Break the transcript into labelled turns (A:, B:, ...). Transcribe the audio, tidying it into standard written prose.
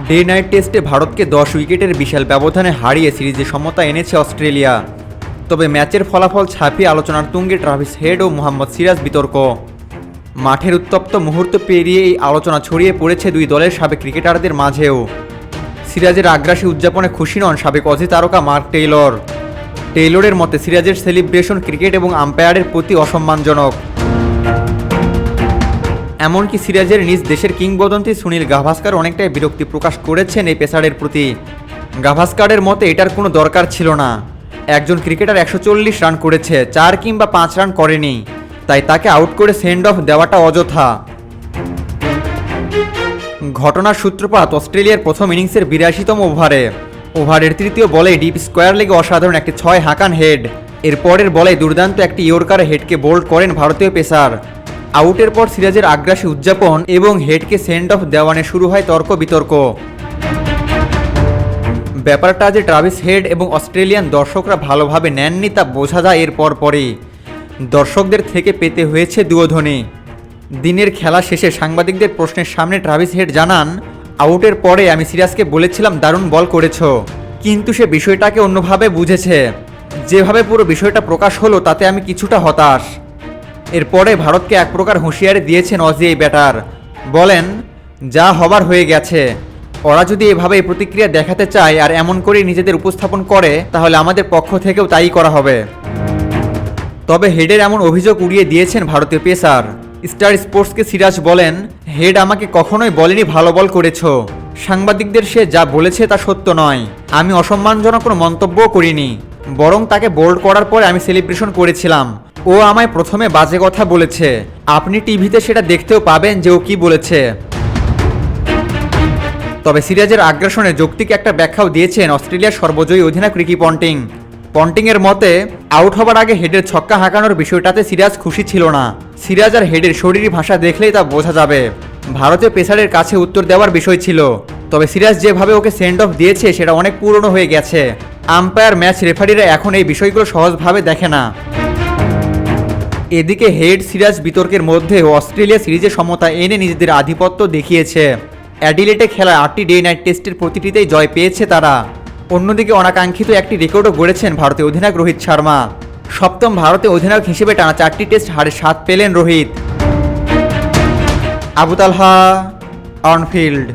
A: Day night টেস্টে ভারতকে 10 উইকেটের বিশাল ব্যবধানে হারিয়ে সিরিজে সমতা এনেছে অস্ট্রেলিয়া। তবে ম্যাচের ফলাফল ছাপিয়ে আলোচনার তুঙ্গে ট্রাভিস হেড ও মোহাম্মদ সিরাজ বিতর্ক। মাঠের উত্তপ্ত মুহূর্ত পেরিয়ে এই আলোচনা ছড়িয়ে পড়েছে দুই দলের সাবেক ক্রিকেটারদের মাঝেও। সিরাজের আগ্রাসী উদযাপনে খুশি নন সাবেক অজি তারকা মার্ক টেইলর। টেইলরের মতে সিরাজের সেলিব্রেশন ক্রিকেট এবং আম্পায়ারের প্রতি অসম্মানজনক। এমনকি সিরাজের নিজ দেশের কিংবদন্তি সুনীল গাভাস্কার অনেকটাই বিরক্তি প্রকাশ করেছেন এই পেসারের প্রতি। গাভাস্কারের মতে এটার কোনো দরকার ছিল না। একজন ক্রিকেটার 140 রান করেছে, 4 কিংবা 5 রান করেনি, তাই তাকে আউট করে সেন্ড অফ দেওয়াটা অযথা। ঘটনার সূত্রপাত অস্ট্রেলিয়ার প্রথম ইনিংসের 82তম ওভারের তৃতীয় বলে ডিপ স্কোয়ার লেগে অসাধারণ একটি 6 হাঁকান হেড। এর পরের বলে দুর্দান্ত একটি ইয়র্কারে হেডকে বোল্ড করেন ভারতীয় পেসার। আউটের পর সিরাজের আগ্রাসী উদযাপন এবং হেডকে সেন্ড অফ দেওয়ানে শুরু হয় তর্ক বিতর্ক। ব্যাপারটা যে ট্রাভিস হেড এবং অস্ট্রেলিয়ান দর্শকরা ভালোভাবে নেননি তা বোঝা যায় এর পরই। দর্শকদের থেকে পেতে হয়েছে দুয়োধ্বনি। দিনের খেলা শেষে সাংবাদিকদের প্রশ্নের সামনে ট্রাভিস হেড জানান, আউটের পরে আমি সিরাজকে বলেছিলাম দারুণ বল করেছ, কিন্তু সে বিষয়টাকে অন্যভাবে বুঝেছে। যেভাবে পুরো বিষয়টা প্রকাশ হলো তাতে আমি কিছুটা হতাশ। এরপরে ভারতকে এক প্রকার হুঁশিয়ারি দিয়েছেন অজি এই ব্যাটার। বলেন, যা হবার হয়ে গেছে। ওরা যদি এভাবে এই প্রতিক্রিয়া দেখাতে চায় আর এমন করেই নিজেদের উপস্থাপন করে, তাহলে আমাদের পক্ষ থেকেও তাই করা হবে। তবে হেডের এমন অভিযোগ উড়িয়ে দিয়েছেন ভারতীয় পেসার। স্টার স্পোর্টসকে সিরাজ বলেন, হেড আমাকে কখনোই বলেনি ভালো বল করেছ। সাংবাদিকদের সে যা বলেছে তা সত্য নয়। আমি অসম্মানজনক কোনো মন্তব্যও করিনি, বরং তাকে বোল্ড করার পরে আমি সেলিব্রেশন করেছিলাম। ও আমায় প্রথমে বাজে কথা বলেছে, আপনি টিভিতে সেটা দেখতেও পাবেন যে ও কি বলেছে। তবে সিরাজের আগ্রাসনে যৌক্তিক একটা ব্যাখ্যাও দিয়েছেন অস্ট্রেলিয়ার সর্বজয়ী অধিনায়ক রিকি পন্টিংয়ের মতে, আউট হবার আগে হেডের ছক্কা হাঁকানোর বিষয়টাতে সিরাজ খুশি ছিল না। সিরাজ আর হেডের শরীরী ভাষা দেখলেই তা বোঝা যাবে। ভারতীয় পেসারের কাছে উত্তর দেওয়ার বিষয় ছিল। তবে সিরাজ যেভাবে ওকে সেন্ড অফ দিয়েছে সেটা অনেক পুরনো হয়ে গেছে। আম্পায়ার ম্যাচ রেফারিরা এখন এই বিষয়গুলো সহজভাবে দেখে না। এদিকে হেড সিরাজ বিতর্কের মধ্যে অস্ট্রেলিয়া সিরিজে সমতা এনে নিজেদের আধিপত্য দেখিয়েছে। অ্যাডিলেটে খেলা 8টি ডে নাইট টেস্টের প্রতিটিতেই জয় পেয়েছে তারা। অন্যদিকে অনাকাঙ্ক্ষিত একটি রেকর্ডও গড়েছেন ভারতীয় অধিনায়ক রোহিত শর্মা। সপ্তম ভারতীয় অধিনায়ক হিসেবে টানা 4টি টেস্ট হারে স্বাদ পেলেন রোহিত। আবু তালহা, অনফিল্ড।